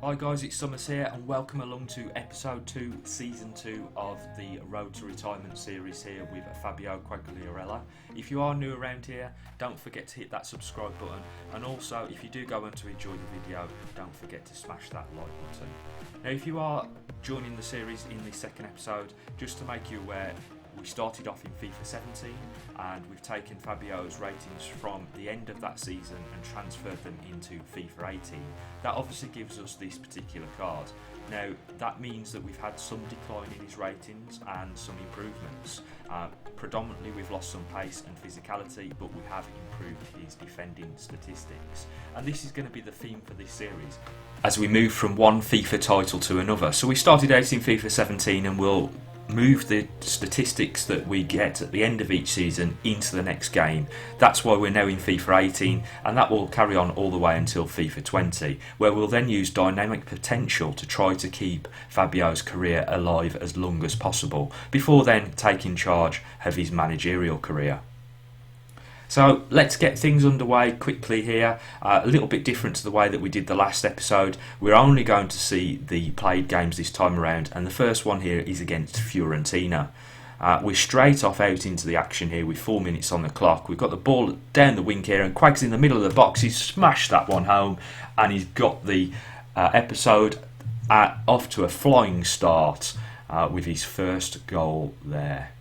Hi guys, it's Summers here and welcome along to episode 2, season 2 of the Road to Retirement series here with Fabio Quagliarella. If you are new around here, don't forget to hit that subscribe button, and also if you do go on to enjoy the video, don't forget to smash that like button. Now if you are joining the series in this second episode, just to make you aware, we started off in FIFA 17 and we've taken Fabio's ratings from the end of that season and transferred them into FIFA 18. That obviously gives us this particular card. Now that means that we've had some decline in his ratings and some improvements. Predominantly we've lost some pace and physicality, but we have improved his defending statistics. And this is going to be the theme for this series as we move from one FIFA title to another. So we started out in FIFA 17 and we'll move the statistics that we get at the end of each season into the next game. That's why we're now in FIFA 18, and that will carry on all the way until FIFA 20, where we'll then use dynamic potential to try to keep Fabio's career alive as long as possible, before then taking charge of his managerial career. So let's get things underway quickly here. A little bit different to the way that we did the last episode. We're only going to see the played games this time around, and the first one here is against Fiorentina. We're straight off out into the action here with 4 minutes on the clock. We've got the ball down the wing here, and Quag's in the middle of the box. He's smashed that one home, and he's got the episode off to a flying start with his first goal there.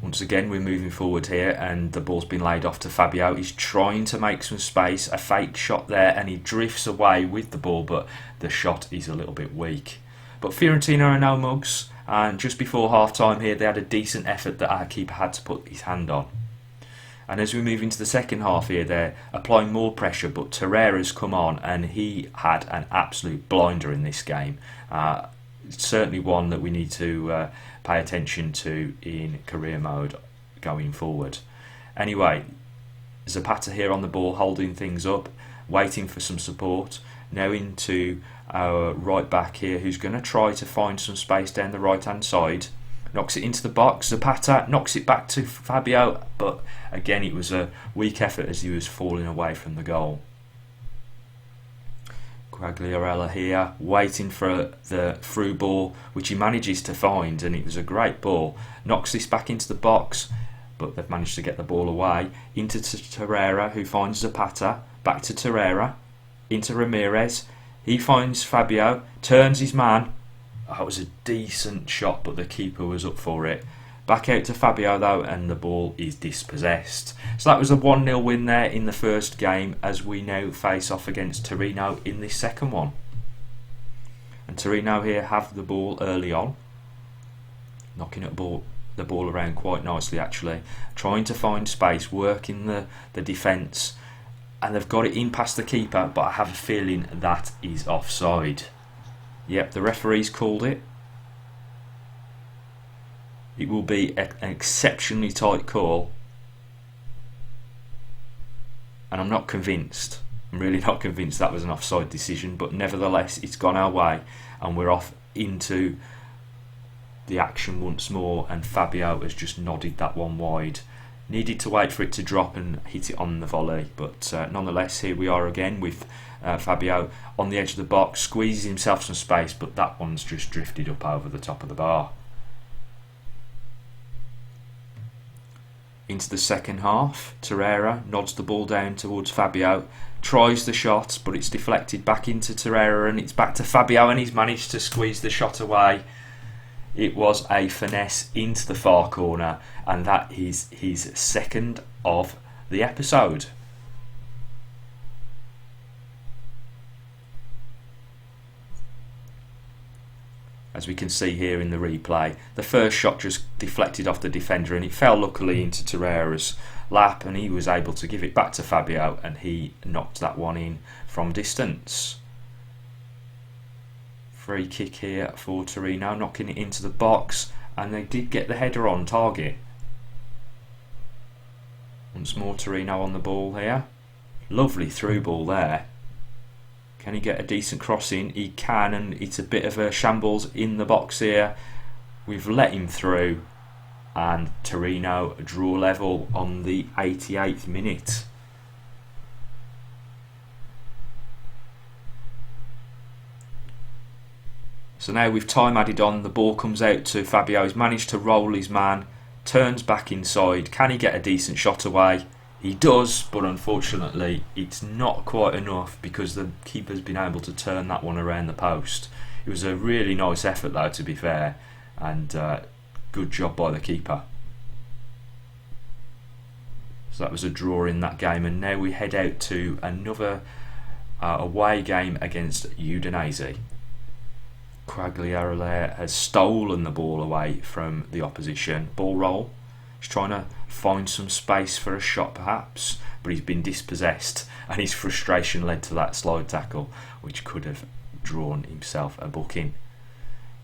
Once again, we're moving forward here, and the ball's been laid off to Fabio. He's trying to make some space, a fake shot there, and he drifts away with the ball, but the shot is a little bit weak. But Fiorentina are no mugs, and just before half-time here, they had a decent effort that our keeper had to put his hand on. And as we move into the second half here, they're applying more pressure, but Torreira's come on, and he had an absolute blinder in this game. Certainly one that we need to pay attention to in career mode going forward. Anyway, Zapata here on the ball, holding things up, waiting for some support. Now into our right back here, who's going to try to find some space down the right hand side. Knocks it into the box. Zapata knocks it back to Fabio, but again it was a weak effort as he was falling away from the goal. Quagliarella here, waiting for the through ball, which he manages to find, and it was a great ball. Knocks this back into the box, but they've managed to get the ball away. Into Torreira, who finds Zapata. Back to Torreira. Into Ramirez. He finds Fabio, turns his man. That was a decent shot, but the keeper was up for it. Back out to Fabio though, and the ball is dispossessed. So that was a 1-0 win there in the first game, as we now face off against Torino in this second one. And Torino here have the ball early on, knocking the ball around quite nicely actually, trying to find space, working the defence, and they've got it in past the keeper, but I have a feeling that is offside. Yep, the referee's called it. It will be an exceptionally tight call, and I'm not convinced. I'm really not convinced that was an offside decision, but nevertheless it's gone our way and we're off into the action once more, and Fabio has just nodded that one wide. Needed to wait for it to drop and hit it on the volley, but nonetheless here we are again with Fabio on the edge of the box, squeezes himself some space, but that one's just drifted up over the top of the bar. Into the second half, Torreira nods the ball down towards Fabio, tries the shot, but it's deflected back into Torreira, and it's back to Fabio, and he's managed to squeeze the shot away. It was a finesse into the far corner, and that is his second of the episode. As we can see here in the replay, the first shot just deflected off the defender, and it fell luckily into Torreira's lap, and he was able to give it back to Fabio, and he knocked that one in from distance. Free kick here for Torino, knocking it into the box, and they did get the header on target. Once more Torino on the ball here. Lovely through ball there. Can he get a decent cross in? He can, and it's a bit of a shambles in the box here. We've let him through, and Torino draw level on the 88th minute. So now with time added on, the ball comes out to Fabio. He's managed to roll his man, turns back inside. Can he get a decent shot away? He does, but unfortunately it's not quite enough because the keeper's been able to turn that one around the post. It was a really nice effort though, to be fair, and good job by the keeper. So that was a draw in that game, and now we head out to another away game against Udinese. Quagliarella has stolen the ball away from the opposition. Ball roll. He's trying to find some space for a shot perhaps, but he's been dispossessed, and his frustration led to that slide tackle, which could have drawn himself a booking.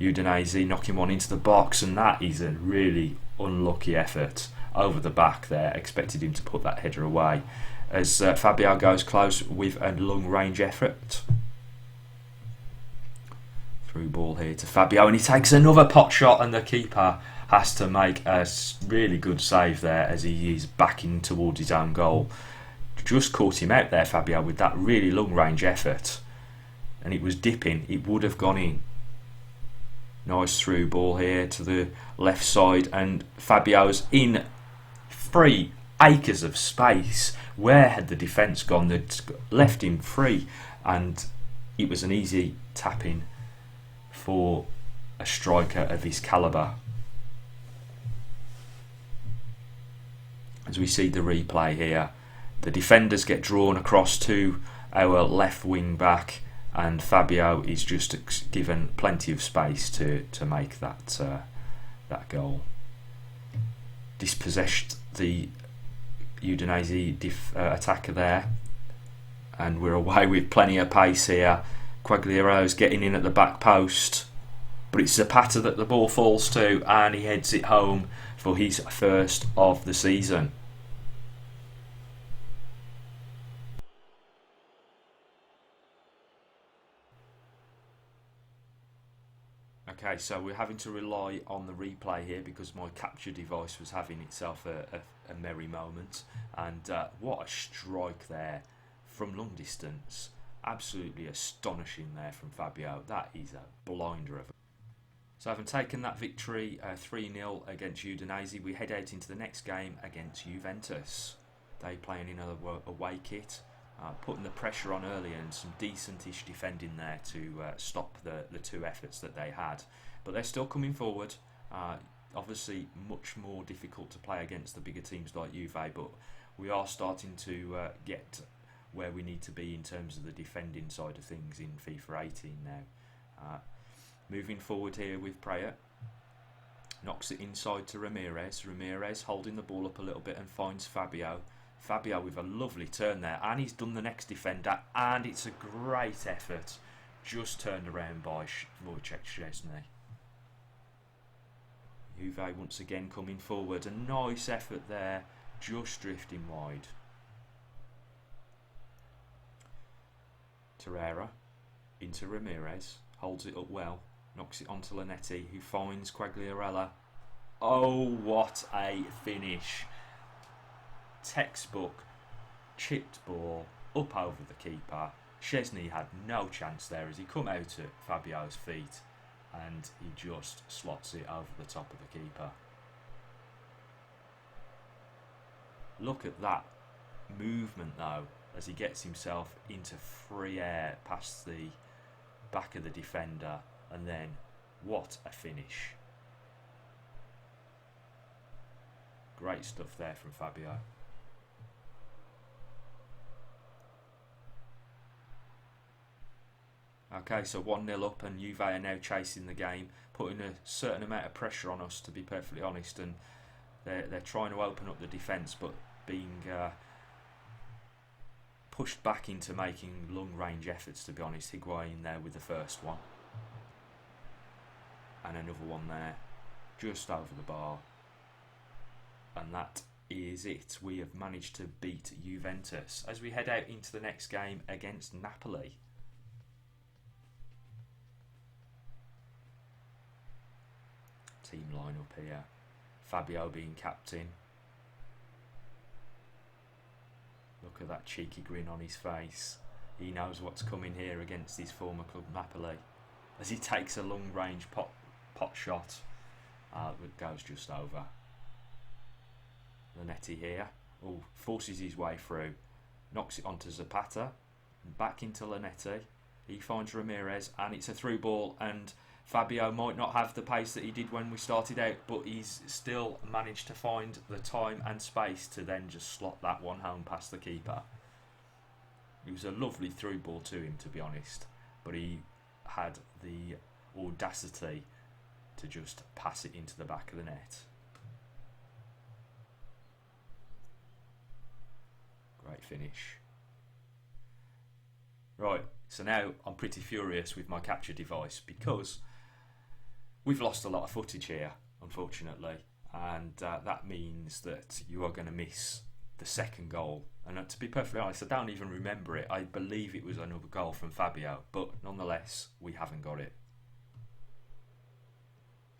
Udinese knocking one into the box, and that is a really unlucky effort over the back there. Expected him to put that header away as Fabio goes close with a long range effort. Through ball here to Fabio, and he takes another pot shot, and the keeper has to make a really good save there as he is backing towards his own goal. Just caught him out there, Fabio, with that really long range effort, and it was dipping. It would have gone in. Nice through ball here to the left side, and Fabio's in 3 acres of space. Where had the defence gone? They'd left him free, and it was an easy tap-in for a striker of his calibre. As we see the replay here, the defenders get drawn across to our left wing back, and Fabio is just given plenty of space to make that goal. Dispossessed the Udinese attacker there, and we're away with plenty of pace here. Quagliarella's getting in at the back post, but it's Zapata that the ball falls to, and he heads it home for his first of the season. Okay, so we're having to rely on the replay here because my capture device was having itself a merry moment, and what a strike there from long distance. Absolutely astonishing there from Fabio. That is a blinder of. So having taken that victory 3-0 against Udinese, we head out into the next game against Juventus. They playing in a away kit, putting the pressure on early and some decentish defending there to stop the 2 efforts that they had. But they're still coming forward. Obviously much more difficult to play against the bigger teams like Juve, but we are starting to get where we need to be in terms of the defending side of things in FIFA 18 now. Moving forward here with Prayer. Knocks it inside to Ramirez. Ramirez holding the ball up a little bit and finds Fabio. Fabio with a lovely turn there, and he's done the next defender, and it's a great effort. Just turned around by Wojciech Szczesny. Juve once again coming forward. A nice effort there, just drifting wide. Torreira into Ramirez, holds it up well, knocks it onto Lanetti, who finds Quagliarella. Oh, what a finish! Textbook chipped ball up over the keeper. Szczesny had no chance there as he come out at Fabio's feet, and he just slots it over the top of the keeper. Look at that movement though, as he gets himself into free air past the back of the defender, and then what a finish. Great stuff there from Fabio. Okay, so 1-0 up, and Juve are now chasing the game, putting a certain amount of pressure on us, to be perfectly honest, and they're trying to open up the defence, but being pushed back into making long-range efforts, to be honest. Higuain there with the first one, and another one there, just over the bar, and that is it. We have managed to beat Juventus as we head out into the next game against Napoli. Team line-up here. Fabio being captain. Look at that cheeky grin on his face. He knows what's coming here against his former club Napoli. as he takes a long range pot shot that goes just over Lanetti here. Oh, forces his way through, knocks it onto Zapata, back into Lanetti. He finds Ramirez, and it's a through ball, and Fabio might not have the pace that he did when we started out, but he's still managed to find the time and space to then just slot that one home past the keeper. It was a lovely through ball to him, to be honest, but he had the audacity to just pass it into the back of the net. Great finish. Right, so now I'm pretty furious with my capture device because we've lost a lot of footage here, unfortunately, and that means that you are going to miss the second goal. And to be perfectly honest, I don't even remember it. I believe it was another goal from Fabio, but nonetheless, we haven't got it.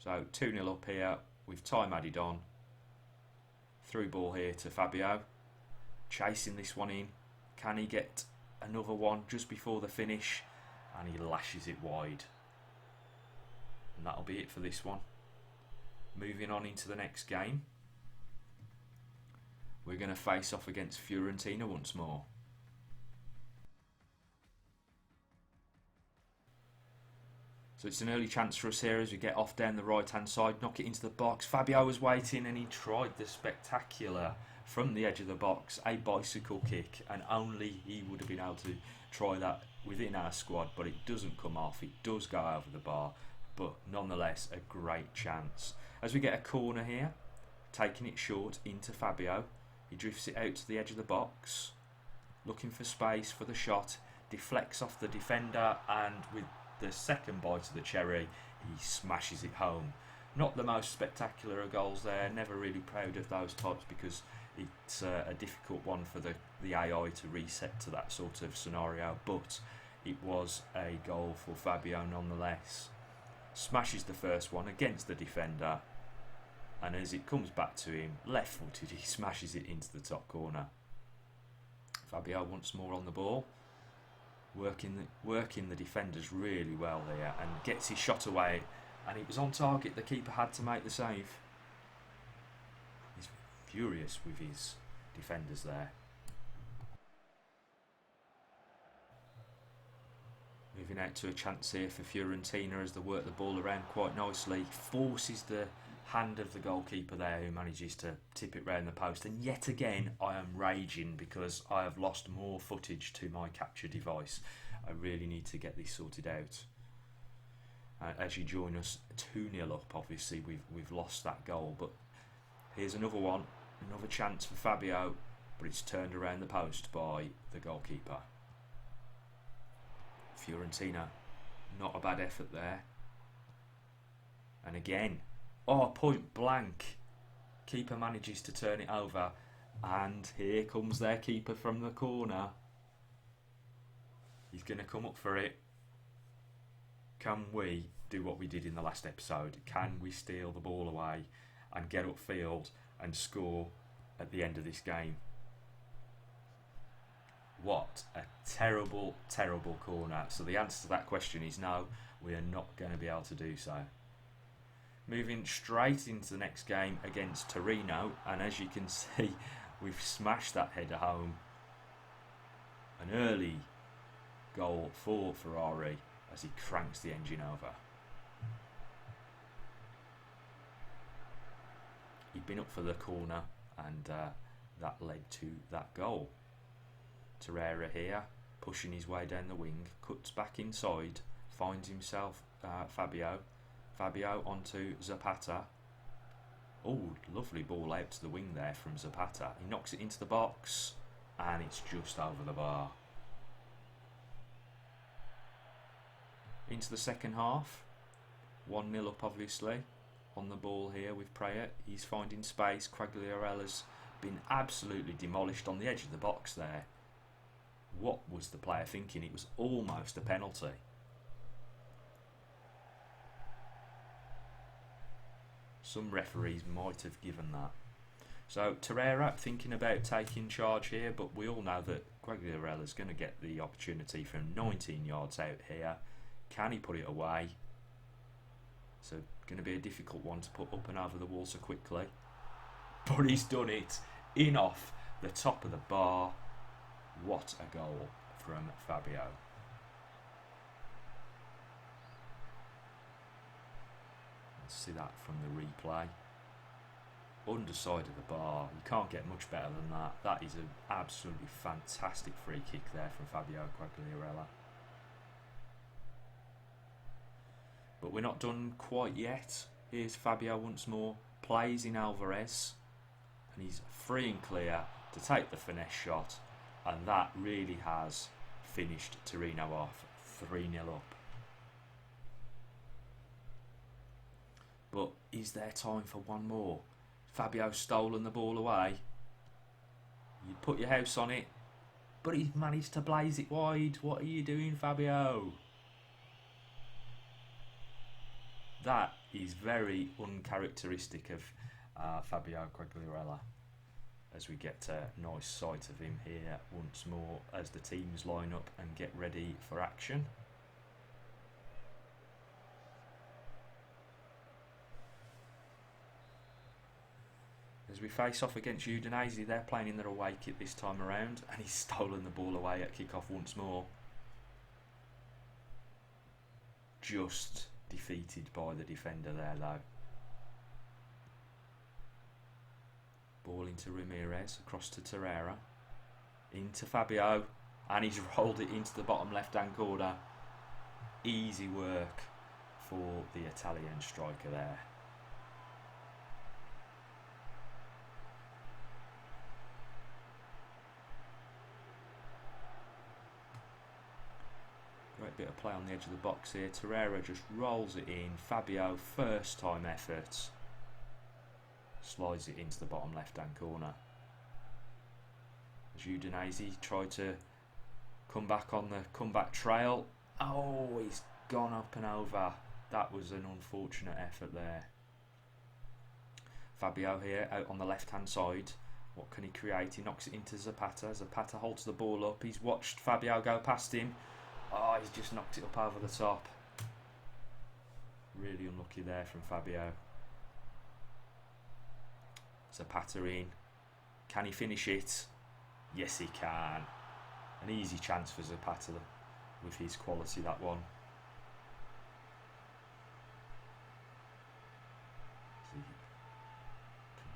So 2-0 up here, with time added on. Through ball here to Fabio, chasing this one in. Can he get another one just before the finish? And he lashes it wide. And that'll be it for this one. Moving on into the next game, we're going to face off against Fiorentina once more. So it's an early chance for us here as we get off down the right hand side, knock it into the box. Fabio was waiting and he tried the spectacular from the edge of the box, a bicycle kick, and only he would have been able to try that within our squad, but it doesn't come off, it does go over the bar, but nonetheless a great chance. As we get a corner here, taking it short into Fabio, he drifts it out to the edge of the box, looking for space for the shot, deflects off the defender, and with the second bite of the cherry, he smashes it home. Not the most spectacular of goals there, never really proud of those types because it's a difficult one for the AI to reset to that sort of scenario, but it was a goal for Fabio nonetheless. Smashes the first one against the defender, and as it comes back to him, left footed, he smashes it into the top corner. Fabio once more on the ball, working the defenders really well there, and gets his shot away, and it was on target. The keeper had to make the save. He's furious with his defenders there. Moving out to a chance here for Fiorentina as they work the ball around quite nicely. Forces the hand of the goalkeeper there, who manages to tip it round the post. And yet again, I am raging because I have lost more footage to my capture device. I really need to get this sorted out. As you join us 2-0 up, obviously we've lost that goal, but here's another one, another chance for Fabio, but it's turned around the post by the goalkeeper. Fiorentina, not a bad effort there. And again, point blank, keeper manages to turn it over, and here comes their keeper from the corner. He's going to come up for it. Can we do what we did in the last episode? Can we steal the ball away and get upfield and score at the end of this game? What a terrible, terrible corner. So the answer to that question is no, we are not going to be able to do so. Moving straight into the next game against Torino, and as you can see, we've smashed that header home. An early goal for Ferrari as he cranks the engine over. He'd been up for the corner, and that led to that goal. Torreira here, pushing his way down the wing, cuts back inside, finds himself Fabio. Fabio onto Zapata. Oh, lovely ball out to the wing there from Zapata. He knocks it into the box, and it's just over the bar. Into the second half, 1-0 up obviously. On the ball here with Prayer, he's finding space. Quagliarella'S been absolutely demolished on the edge of the box there. What was the player thinking? It was almost a penalty. Some referees might have given that. So Torreira thinking about taking charge here, but we all know that Quagliarella's going to get the opportunity from 19 yards out here. Can he put it away? So going to be a difficult one to put up and over the wall so quickly. But he's done it in off the top of the bar. What a goal from Fabio. Let's see that from the replay. Underside of the bar. You can't get much better than that. That is an absolutely fantastic free kick there from Fabio Quagliarella. But we're not done quite yet. Here's Fabio once more. Plays in Alvarez. And he's free and clear to take the finesse shot. And that really has finished Torino off 3-0 up. But is there time for one more? Fabio's stolen the ball away. You put your house on it. But he's managed to blaze it wide. What are you doing, Fabio? That is very uncharacteristic of Fabio Quagliarella. As we get a nice sight of him here once more as the teams line up and get ready for action. As we face off against Udinese, they're playing in their away kit this time around, and he's stolen the ball away at kick-off once more. Just defeated by the defender there though. Ball into Ramirez, across to Torreira, into Fabio, and he's rolled it into the bottom left-hand corner. Easy work for the Italian striker there. Great bit of play on the edge of the box here. Torreira just rolls it in. Fabio, first time effort. Slides it into the bottom left hand corner. As Udinese try to come back on the comeback trail. Oh, he's gone up and over. That was an unfortunate effort there. Fabio here out on the left hand side. What can he create? He knocks it into Zapata. Zapata holds the ball up. He's watched Fabio go past him. Oh, he's just knocked it up over the top. Really unlucky there from Fabio. Zapata in. Can he finish it? Yes, he can. An easy chance for Zapata with his quality, that one.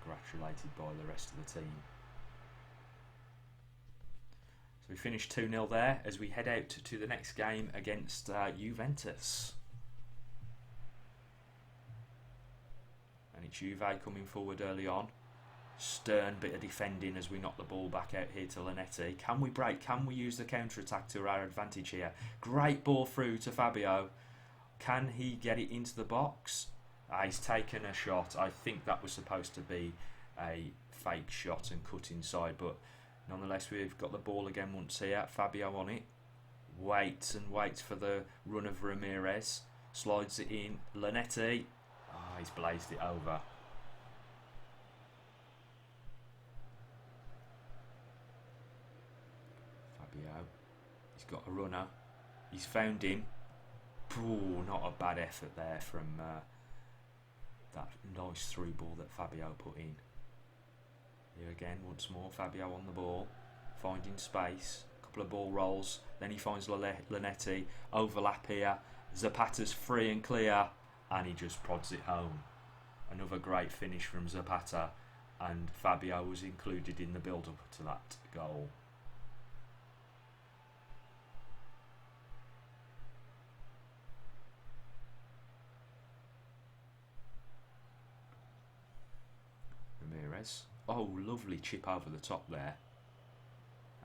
Congratulated by the rest of the team. So we finished 2-0 there as we head out to the next game against Juventus. And it's Juve coming forward early on. Stern bit of defending as we knock the ball back out here to Lanetti. Can we break? Can we use the counter-attack to our advantage here? Great ball through to Fabio. Can he get it into the box? He's taken a shot. I think that was supposed to be a fake shot and cut inside, but nonetheless we've got the ball again once here. Fabio on it. Waits and waits for the run of Ramirez. Slides it in. Lanetti. He's blazed it over. Fabio. He's got a runner. He's found him. Ooh, not a bad effort there from that nice through ball that Fabio put in. Here again, once more, Fabio on the ball, finding space, a couple of ball rolls, then he finds Lanetti, overlap here, Zapata's free and clear, and he just prods it home. Another great finish from Zapata, and Fabio was included in the build-up to that goal. Ramirez. Oh, lovely chip over the top there.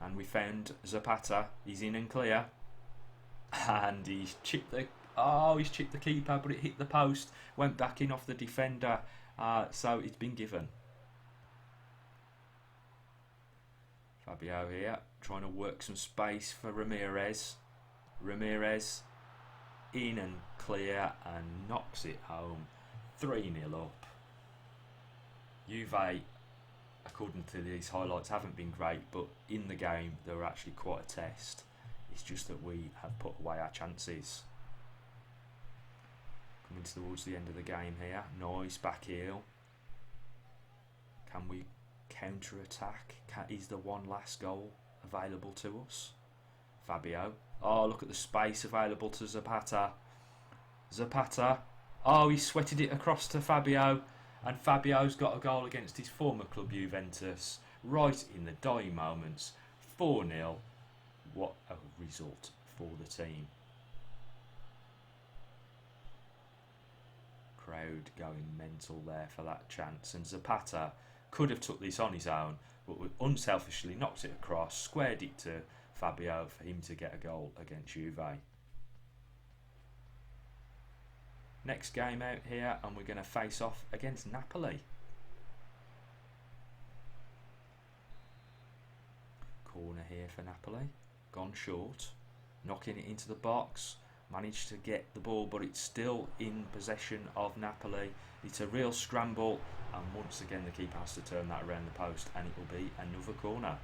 And we found Zapata. He's in and clear. And he's chipped the keeper, but it hit the post. Went back in off the defender. So it's been given. Fabio here, trying to work some space for Ramirez. Ramirez in and clear and knocks it home. 3-0 up. Juve, according to these highlights, haven't been great, but in the game they were actually quite a test. It's just that we have put away our chances. Coming towards the end of the game here. Nice back heel. Can we counter attack? Is the one last goal available to us? Fabio. Oh, look at the space available to Zapata. Zapata. Oh, he sweated it across to Fabio. And Fabio's got a goal against his former club Juventus. Right in the dying moments. 4-0. What a result for the team. Crowd going mental there for that chance. And Zapata could have took this on his own, but unselfishly knocked it across, squared it to Fabio for him to get a goal against Juve. Next game out here, and we're going to face off against Napoli. Corner here for Napoli. Gone short. Knocking it into the box. Managed to get the ball, but it's still in possession of Napoli. It's a real scramble, and once again the keeper has to turn that around the post, and it will be another corner.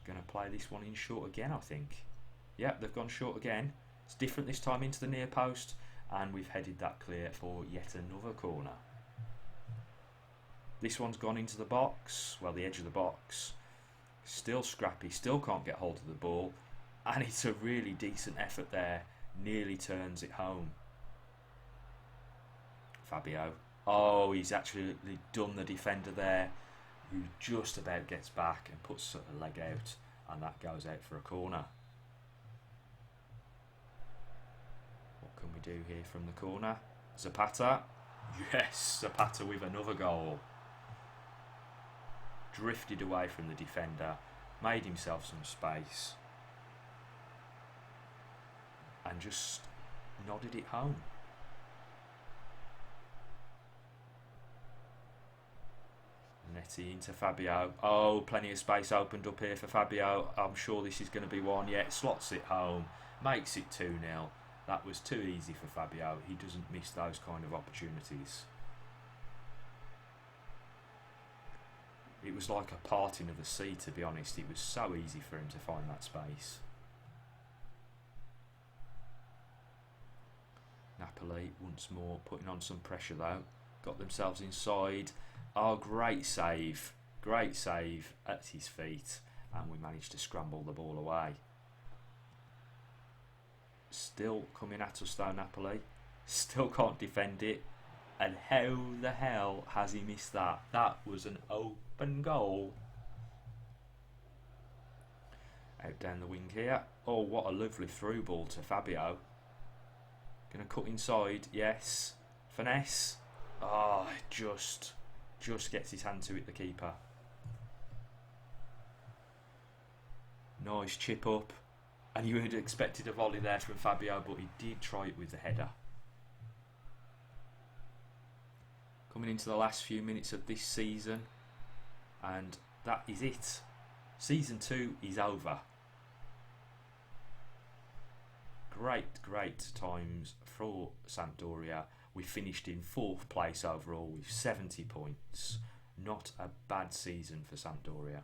Going to play this one in short again, I think. Yep, they've gone short again. It's different this time into the near post, and we've headed that clear for yet another corner. This one's gone into the box, well, the edge of the box. Still scrappy, still can't get hold of the ball, and it's a really decent effort there. Nearly turns it home. Fabio. Oh, he's actually done the defender there, who just about gets back and puts a leg out, and that goes out for a corner. What can we do here from the corner? Zapata. Yes, Zapata with another goal. Drifted away from the defender, made himself some space, and just nodded it home. Netti into Fabio. Oh, plenty of space opened up here for Fabio. I'm sure this is going to be one. Yeah, slots it home, makes it 2-0. That was too easy for Fabio. He doesn't miss those kind of opportunities. It was like a parting of the sea, to be honest. It was so easy for him to find that space. Napoli once more putting on some pressure though. Got themselves inside. Oh, great save. Great save at his feet. And we managed to scramble the ball away. Still coming at us though, Napoli. Still can't defend it. And how the hell has he missed that? That was an open goal. Out down the wing here. Oh, what a lovely through ball to Fabio. Going to cut inside. Yes. Finesse. Oh, just gets his hand to it, the keeper. Nice chip up. And you would have expected a volley there from Fabio, but he did try it with the header. Coming into the last few minutes of this season, and that is it. Season 2 is over. Great times for Sampdoria. We finished in 4th place overall with 70 points. Not a bad season for Sampdoria.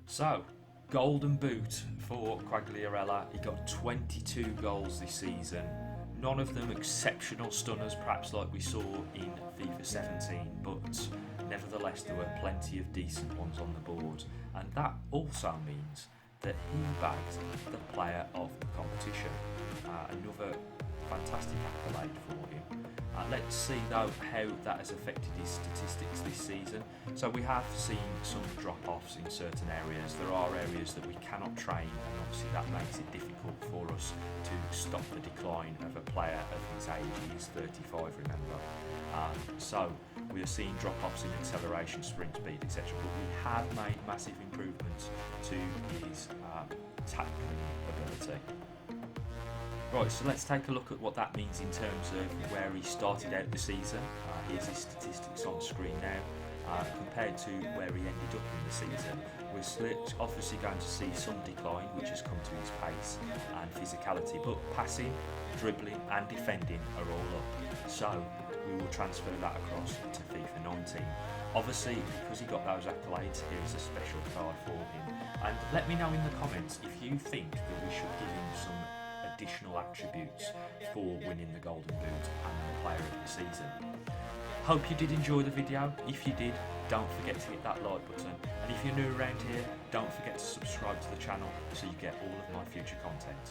So, golden boot for Quagliarella. He got 22 goals this season. None of them exceptional stunners, perhaps like we saw in FIFA 17, but nevertheless there were plenty of decent ones on the board. And that also means that he bagged the player of the competition. Another fantastic accolade for him. Let's see though how that has affected his statistics this season. So we have seen some drop-offs in certain areas. There are areas that we cannot train, and obviously that makes it difficult for us to stop the decline of a player of his age. He is 35, remember. So we are seeing drop-offs in acceleration, sprint speed, etc. But we have made massive improvements to his tackling ability. Right, so let's take a look at what that means in terms of where he started out the season. Here's his statistics on screen now. Compared to where he ended up in the season, we're obviously going to see some decline, which has come to his pace and physicality, but passing, dribbling and defending are all up. So we will transfer that across to FIFA 19. Obviously, because he got those accolades, here's a special card for him. And let me know in the comments if you think that we should give him some additional attributes for winning the Golden Boot and the Player of the Season. Hope you did enjoy the video. If you did, don't forget to hit that like button. And if you're new around here, don't forget to subscribe to the channel so you get all of my future content.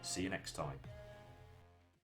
See you next time.